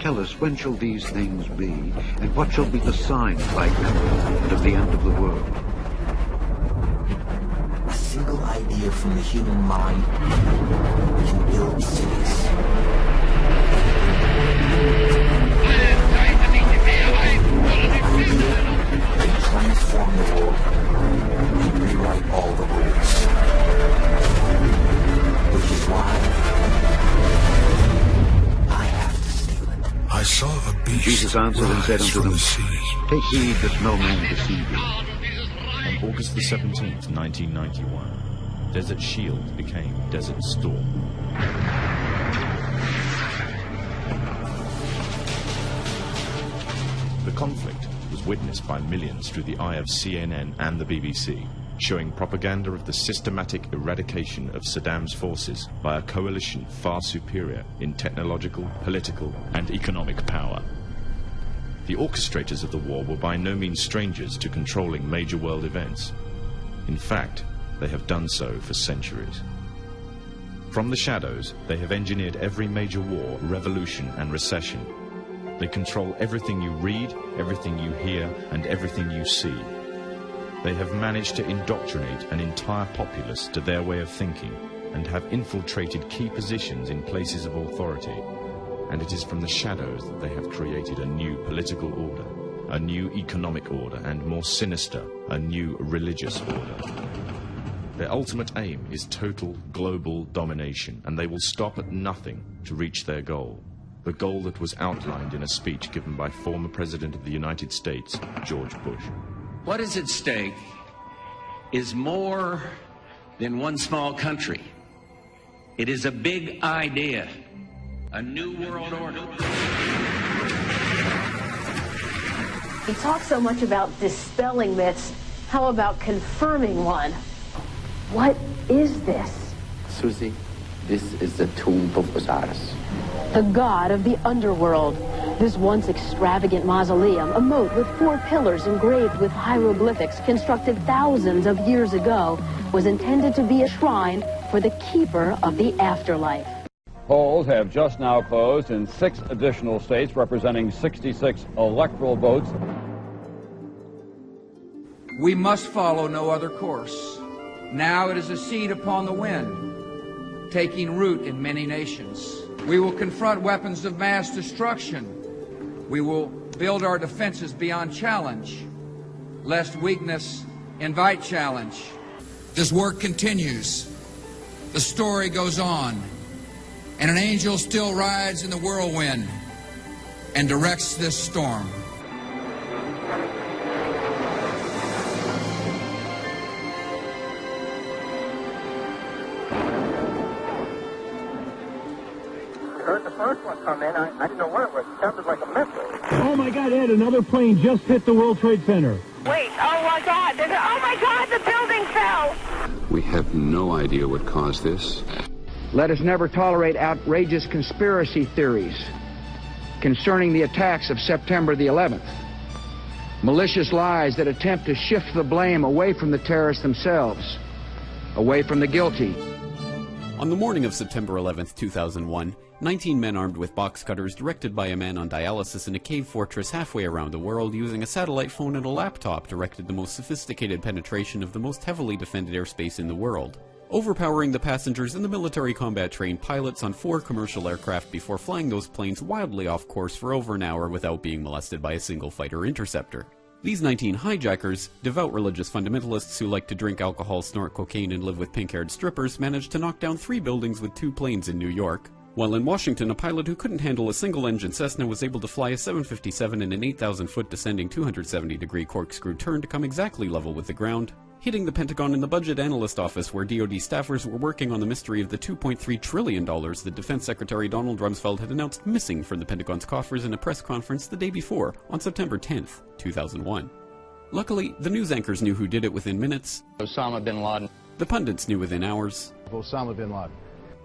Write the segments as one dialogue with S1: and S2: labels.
S1: Tell us, when shall these things be, and what shall be the sign of thy coming and of the end of the world?
S2: A single idea from the human mind can build cities. Can transform the world and rewrite all the rules. Which is why I have to steal it.
S3: I saw a beast
S1: Jesus answered and said unto
S3: from
S1: them,
S3: the sea.
S1: Take heed that no man deceive you.
S4: On August the 17th, 1991, Desert Shield became Desert Storm. The conflict was witnessed by millions through the eye of CNN and the BBC, showing propaganda of the systematic eradication of Saddam's forces by a coalition far superior in technological, political, and economic power. The orchestrators of the war were by no means strangers to controlling major world events. In fact, they have done so for centuries. From the shadows, they have engineered every major war, revolution, and recession. They control everything you read, everything you hear, and everything you see. They have managed to indoctrinate an entire populace to their way of thinking and have infiltrated key positions in places of authority. And it is from the shadows that they have created a new political order, a new economic order, and more sinister, a new religious order. Their ultimate aim is total global domination, and they will stop at nothing to reach their goal. The goal that was outlined in a speech given by former President of the United States, George Bush.
S5: What is at stake is more than one small country. It is a big idea, a new world order.
S6: We talk so much about dispelling myths. How about confirming one? What is this?
S7: Susie, this is the tomb of Osiris.
S6: The god of the underworld. This once extravagant mausoleum, a moat with 4 pillars engraved with hieroglyphics constructed thousands of years ago, was intended to be a shrine for the keeper of the afterlife.
S8: Polls have just now closed in 6 additional states, representing 66 electoral votes.
S9: We must follow no other course. Now it is a seed upon the wind, taking root in many nations. We will confront weapons of mass destruction. We will build our defenses beyond challenge, lest weakness invite challenge. This work continues. The story goes on. And an angel still rides in the whirlwind and directs this storm.
S10: I heard the first one come in. I didn't know what it was. It sounded like a missile.
S11: Oh, my God, Ed, another plane just hit the World Trade Center.
S12: Wait, oh, my God. Oh, my God, the building fell.
S13: We have no idea what caused this.
S14: Let us never tolerate outrageous conspiracy theories concerning the attacks of September the 11th. Malicious lies that attempt to shift the blame away from the terrorists themselves, away from the guilty.
S15: On the morning of September 11th, 2001, 19 men armed with box cutters, directed by a man on dialysis in a cave fortress halfway around the world using a satellite phone and a laptop, directed the most sophisticated penetration of the most heavily defended airspace in the world, overpowering the passengers and the military combat-trained pilots on 4 commercial aircraft before flying those planes wildly off course for over an hour without being molested by a single fighter interceptor. These 19 hijackers, devout religious fundamentalists who like to drink alcohol, snort cocaine, and live with pink-haired strippers, managed to knock down 3 buildings with 2 planes in New York, while in Washington, a pilot who couldn't handle a single-engine Cessna was able to fly a 757 in an 8,000-foot descending 270-degree corkscrew turn to come exactly level with the ground, hitting the Pentagon and the Budget Analyst Office, where DoD staffers were working on the mystery of the $2.3 trillion that Defense Secretary Donald Rumsfeld had announced missing from the Pentagon's coffers in a press conference the day before, on September 10th, 2001. Luckily, the news anchors knew who did it within minutes.
S7: Osama bin Laden.
S15: The pundits knew within hours.
S16: Osama bin Laden.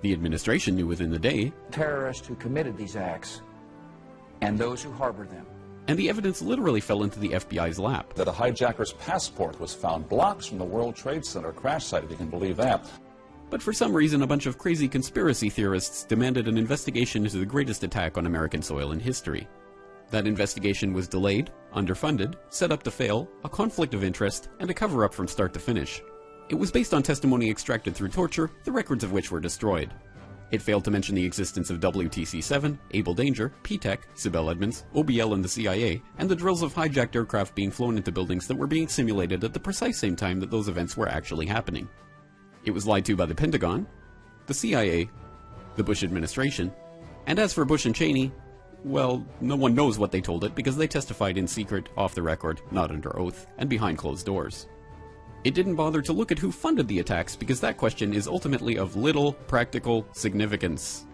S15: The administration knew within the day.
S9: Terrorists who committed these acts and those who harbored them.
S15: And the evidence literally fell into the FBI's lap.
S17: That a hijacker's passport was found blocks from the World Trade Center crash site, if you can believe that.
S15: But for some reason, a bunch of crazy conspiracy theorists demanded an investigation into the greatest attack on American soil in history. That investigation was delayed, underfunded, set up to fail, a conflict of interest, and a cover-up from start to finish. It was based on testimony extracted through torture, the records of which were destroyed. It failed to mention the existence of WTC-7, Able Danger, P-TECH, Sibel Edmonds, OBL and the CIA, and the drills of hijacked aircraft being flown into buildings that were being simulated at the precise same time that those events were actually happening. It was lied to by the Pentagon, the CIA, the Bush administration, and as for Bush and Cheney, well, no one knows what they told it because they testified in secret, off the record, not under oath, and behind closed doors. It didn't bother to look at who funded the attacks because that question is ultimately of little practical significance.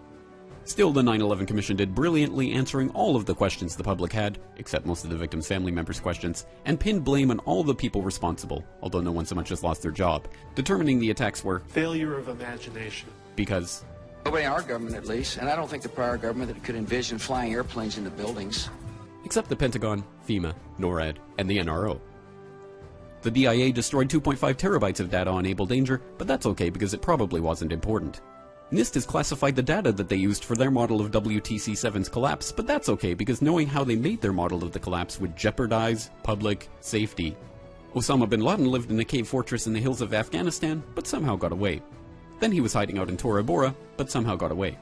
S15: Still, the 9/11 Commission did brilliantly answering all of the questions the public had, except most of the victims' family members' questions, and pinned blame on all the people responsible, although no one so much as lost their job, determining the attacks were
S3: failure of imagination.
S15: Because
S16: nobody in our government, at least, and I don't think the prior government that could envision flying airplanes into buildings.
S15: Except the Pentagon, FEMA, NORAD, and the NRO. The DIA destroyed 2.5 terabytes of data on Able Danger, but that's okay because it probably wasn't important. NIST has classified the data that they used for their model of WTC-7's collapse, but that's okay because knowing how they made their model of the collapse would jeopardize public safety. Osama bin Laden lived in a cave fortress in the hills of Afghanistan, but somehow got away. Then he was hiding out in Tora Bora, but somehow got away.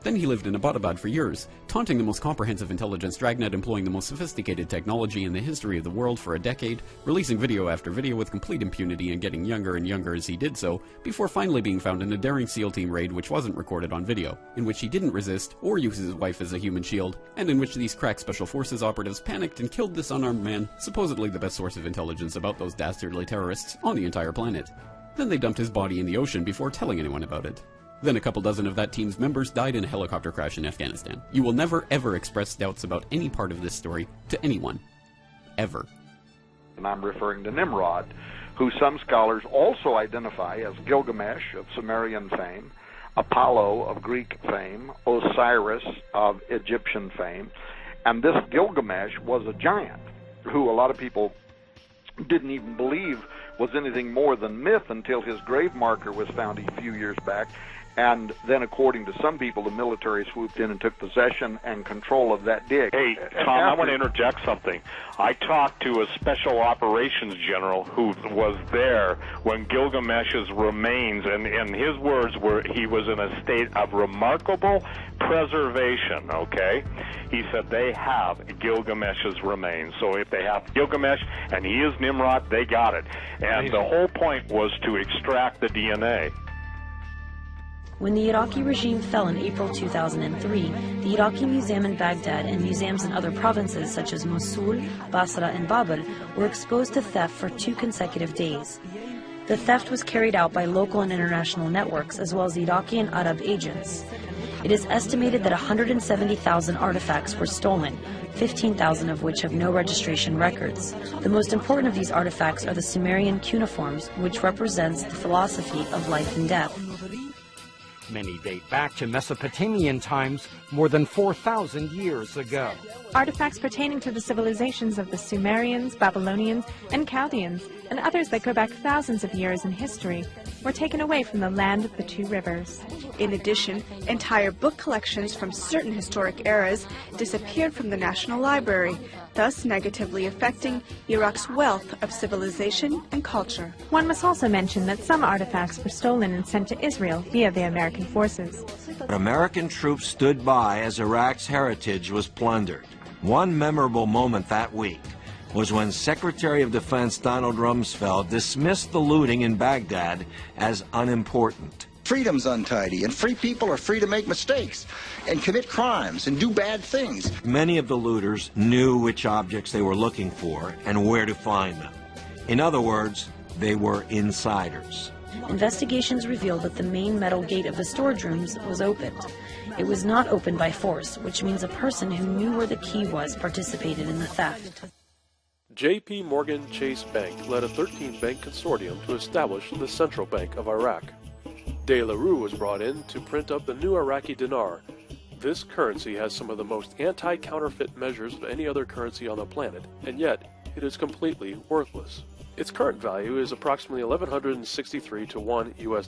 S15: Then he lived in Abbottabad for years, taunting the most comprehensive intelligence dragnet employing the most sophisticated technology in the history of the world for a decade, releasing video after video with complete impunity and getting younger and younger as he did so, before finally being found in a daring SEAL team raid which wasn't recorded on video, in which he didn't resist or use his wife as a human shield, and in which these crack special forces operatives panicked and killed this unarmed man, supposedly the best source of intelligence about those dastardly terrorists on the entire planet. Then they dumped his body in the ocean before telling anyone about it. Then a couple dozen of that team's members died in a helicopter crash in Afghanistan. You will never ever express doubts about any part of this story to anyone. Ever.
S17: And I'm referring to Nimrod, who some scholars also identify as Gilgamesh of Sumerian fame, Apollo of Greek fame, Osiris of Egyptian fame, and this Gilgamesh was a giant who a lot of people didn't even believe was anything more than myth until his grave marker was found a few years back. And then, according to some people, the military swooped in and took possession and control of that dig.
S18: Hey, Tom, I want to interject something. I talked to a special operations general who was there when Gilgamesh's remains, and his words were he was in a state of remarkable preservation, okay? He said they have Gilgamesh's remains. So if they have Gilgamesh and he is Nimrod, they got it. And the whole point was to extract the DNA.
S19: When the Iraqi regime fell in April 2003, the Iraqi Museum in Baghdad and museums in other provinces such as Mosul, Basra, and Babel were exposed to theft for 2 consecutive days. The theft was carried out by local and international networks as well as Iraqi and Arab agents. It is estimated that 170,000 artifacts were stolen, 15,000 of which have no registration records. The most important of these artifacts are the Sumerian cuneiforms, which represents the philosophy of life and death.
S20: Many date back to Mesopotamian times, more than 4,000 years ago.
S21: Artifacts pertaining to the civilizations of the Sumerians, Babylonians, and Chaldeans, and others that go back thousands of years in history, were taken away from the land of the 2 rivers.
S22: In addition, entire book collections from certain historic eras disappeared from the National Library, thus negatively affecting Iraq's wealth of civilization and culture.
S21: One must also mention that some artifacts were stolen and sent to Israel via the American forces.
S23: American troops stood by as Iraq's heritage was plundered. One memorable moment that week was when Secretary of Defense Donald Rumsfeld dismissed the looting in Baghdad as unimportant.
S24: Freedom's untidy, and free people are free to make mistakes and commit crimes and do bad things.
S23: Many of the looters knew which objects they were looking for and where to find them. In other words, they were insiders.
S19: Investigations revealed that the main metal gate of the storage rooms was opened. It was not opened by force, which means a person who knew where the key was participated in the theft.
S3: J.P. Morgan Chase Bank led a 13-bank consortium to establish the Central Bank of Iraq. De La Rue was brought in to print up the new Iraqi dinar. This currency has some of the most anti-counterfeit measures of any other currency on the planet, and yet it is completely worthless. Its current value is approximately $1,163 to $1 US.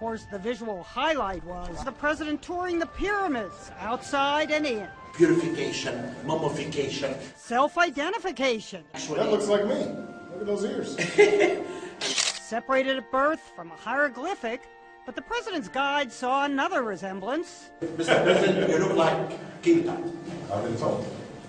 S6: course, the visual highlight was the president touring the pyramids, outside and in.
S7: Purification, mummification.
S6: Self-identification.
S25: That looks like me. Look at those ears.
S6: Separated at birth from a hieroglyphic, but the president's guide saw another resemblance.
S7: Mr. President, you look like King Tut.
S25: I've been told.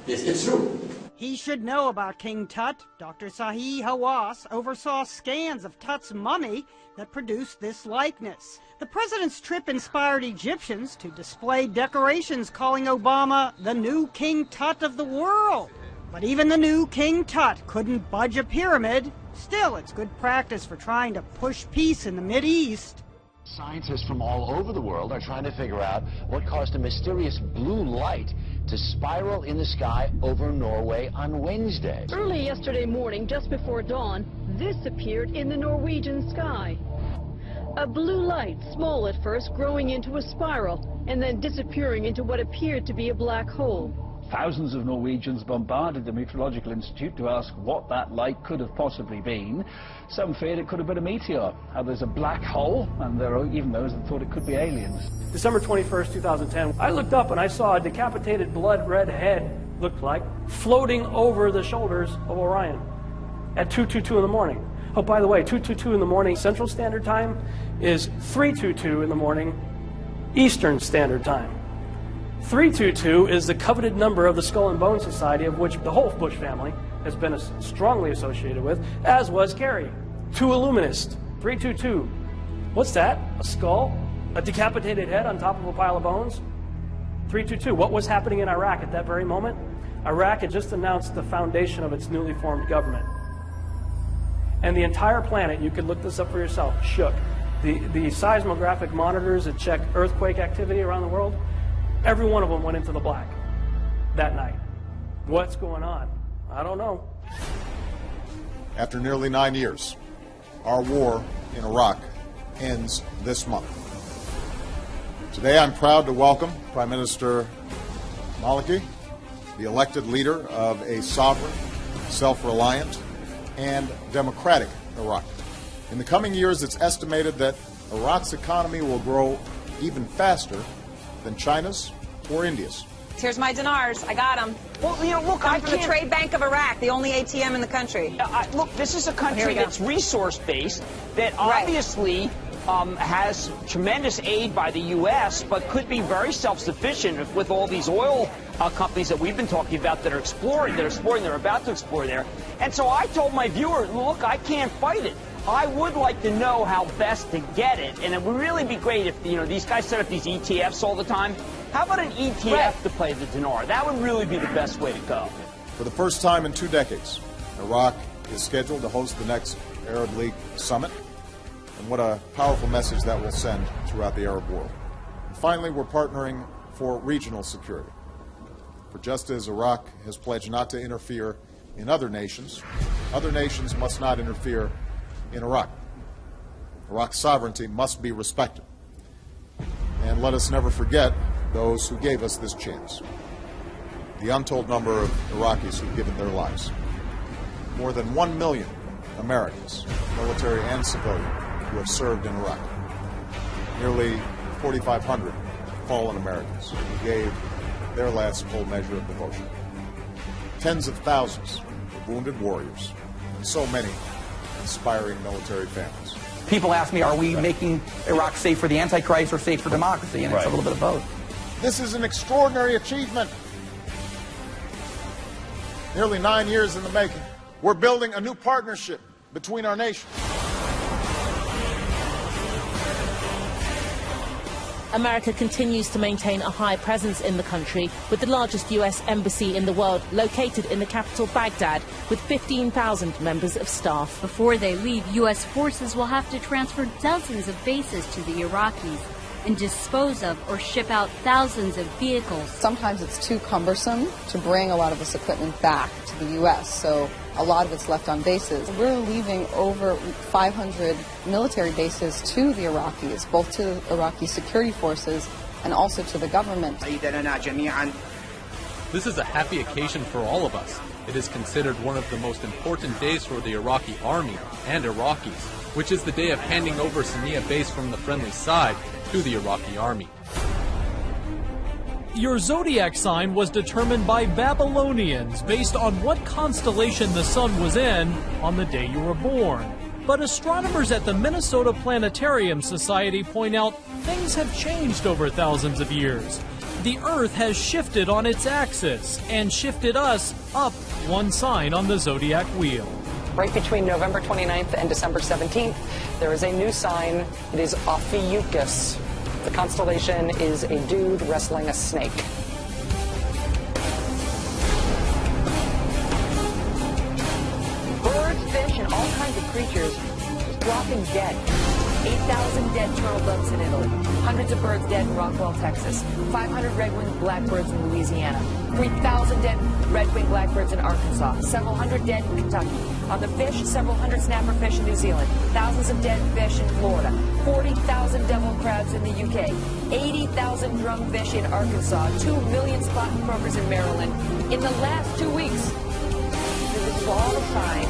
S7: Yes, it's true.
S6: He should know about King Tut. Dr. Sahi Hawass oversaw scans of Tut's mummy that produced this likeness. The president's trip inspired Egyptians to display decorations calling Obama the new King Tut of the world. But even the new King Tut couldn't budge a pyramid. Still, it's good practice for trying to push peace in the Mideast.
S10: Scientists from all over the world are trying to figure out what caused a mysterious blue light to spiral in the sky over Norway on Wednesday.
S11: Early yesterday morning, just before dawn, this appeared in the Norwegian sky. A blue light, small at first, growing into a spiral, and then disappearing into what appeared to be a black hole.
S12: Thousands of Norwegians bombarded the Meteorological Institute to ask what that light could have possibly been. Some feared it could have been a meteor, others a black hole, and there are even those that thought it could be aliens.
S26: December 21st, 2010, I looked up and I saw a decapitated blood red head, looked like, floating over the shoulders of Orion at 2:22 in the morning. Oh, by the way, 2:22 in the morning Central Standard Time is 3:22 in the morning Eastern Standard Time. 322 is the coveted number of the Skull and Bones Society, of which the whole Bush family has been strongly associated with, as was Kerry. Two Illuminist. 322. What's that? A skull? A decapitated head on top of a pile of bones? 322. What was happening in Iraq at that very moment? Iraq had just announced the foundation of its newly formed government. And the entire planet, you could look this up for yourself, shook. The seismographic monitors that check earthquake activity around the world, every one of them went into the black that night. What's going on? I don't know.
S25: After nearly 9 years, our war in Iraq ends this month. Today I'm proud to welcome Prime Minister Maliki, the elected leader of a sovereign, self-reliant, and democratic Iraq. In the coming years, it's estimated that Iraq's economy will grow even faster than China's or India's.
S13: Here's my dinars. I got them.
S15: Well, you know, look, I
S13: from the
S15: can't...
S13: Trade Bank of Iraq, the only ATM in the country.
S15: Look, this is a country that's resource-based, that obviously has tremendous aid by the U.S., but could be very self-sufficient with all these oil companies that we've been talking about that are exploring, they're about to explore there. And so I told my viewer, look, I can't fight it. I would like to know how best to get it, and it would really be great if, you know, these guys set up these ETFs all the time. How about an ETF to play the dinar? That would really be the best way to go.
S25: For the first time in 2 decades, Iraq is scheduled to host the next Arab League summit, and what a powerful message that will send throughout the Arab world. And finally, we're partnering for regional security. For just as Iraq has pledged not to interfere in other nations must not interfere in Iraq. Iraq's sovereignty must be respected. And let us never forget those who gave us this chance. The untold number of Iraqis who've given their lives. More than 1 million Americans, military and civilian, who have served in Iraq. Nearly 4,500 fallen Americans who gave their last full measure of devotion. Tens of thousands of wounded warriors, and so many inspiring military families.
S27: People ask me, are we making Iraq safe for the Antichrist or safe for democracy? And it's a little bit of both.
S25: This is an extraordinary achievement. Nearly 9 years in the making. We're building a new partnership between our nations.
S16: America continues to maintain a high presence in the country, with the largest U.S. embassy in the world located in the capital, Baghdad, with 15,000 members of staff.
S28: Before they leave, U.S. forces will have to transfer dozens of bases to the Iraqis and dispose of or ship out thousands of vehicles.
S29: Sometimes it's too cumbersome to bring a lot of this equipment back to the U.S., so a lot of it's left on bases. We're leaving over 500 military bases to the Iraqis, both to Iraqi security forces and also to the government.
S1: This is a happy occasion for all of us. It is considered one of the most important days for the Iraqi army and Iraqis, which is the day of handing over Sania base from the friendly side to the Iraqi army.
S3: Your zodiac sign was determined by Babylonians based on what constellation the sun was in on the day you were born. But astronomers at the Minnesota Planetarium Society point out things have changed over thousands of years. The Earth has shifted on its axis and shifted us up one sign on the zodiac wheel.
S17: Right between November 29th and December 17th, there is a new sign. It is Ophiuchus. The constellation is a dude wrestling a snake.
S18: Birds, fish, and all kinds of creatures just dropping dead. 8,000 dead turtle doves in Italy. Hundreds of birds dead in Rockwell, Texas. 500 red-winged blackbirds in Louisiana. 3,000 dead red-winged blackbirds in Arkansas. Several hundred dead in Kentucky. On the fish, several hundred snapper fish in New Zealand. Thousands of dead fish in Florida. 40,000 devil crabs in the UK. 80,000 drumfish in Arkansas. 2 million spotted croakers in Maryland. In the last 2 weeks, this is all a sign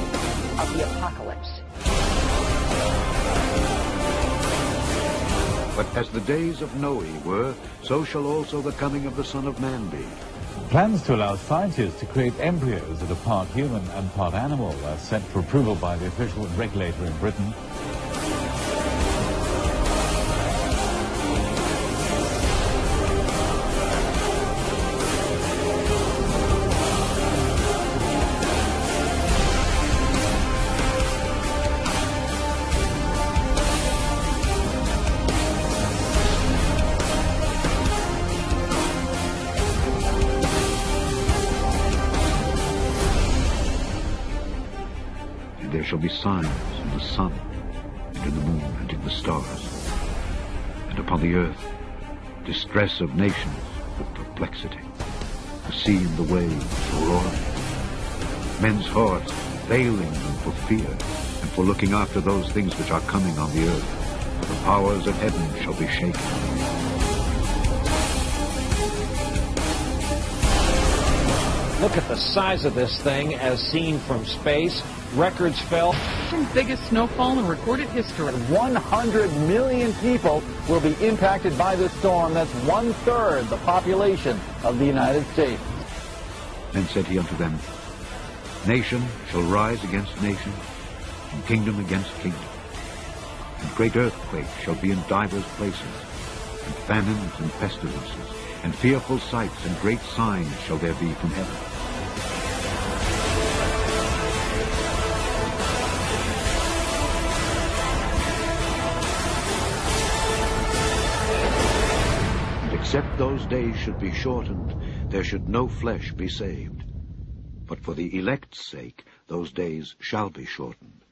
S18: of the apocalypse.
S19: But as the days of Noe were, so shall also the coming of the Son of Man be.
S20: Plans to allow scientists to create embryos that are part human and part animal are set for approval by the official regulator in Britain.
S19: There shall be signs in the sun, and in the moon, and in the stars. And upon the earth, distress of nations with perplexity. The sea and the waves roaring. Men's hearts failing them for fear, and for looking after those things which are coming on the earth. For the powers of heaven shall be shaken.
S10: Look at the size of this thing as seen from space. Records fell.
S21: Biggest snowfall in recorded history.
S22: 100 million people will be impacted by this storm. That's 1/3 the population of the United States.
S19: Then said he unto them, Nation shall rise against nation, and kingdom against kingdom. And great earthquakes shall be in divers places, and famines and pestilences, and fearful sights and great signs shall there be from heaven. Except those days should be shortened, there should no flesh be saved. But for the elect's sake, those days shall be shortened.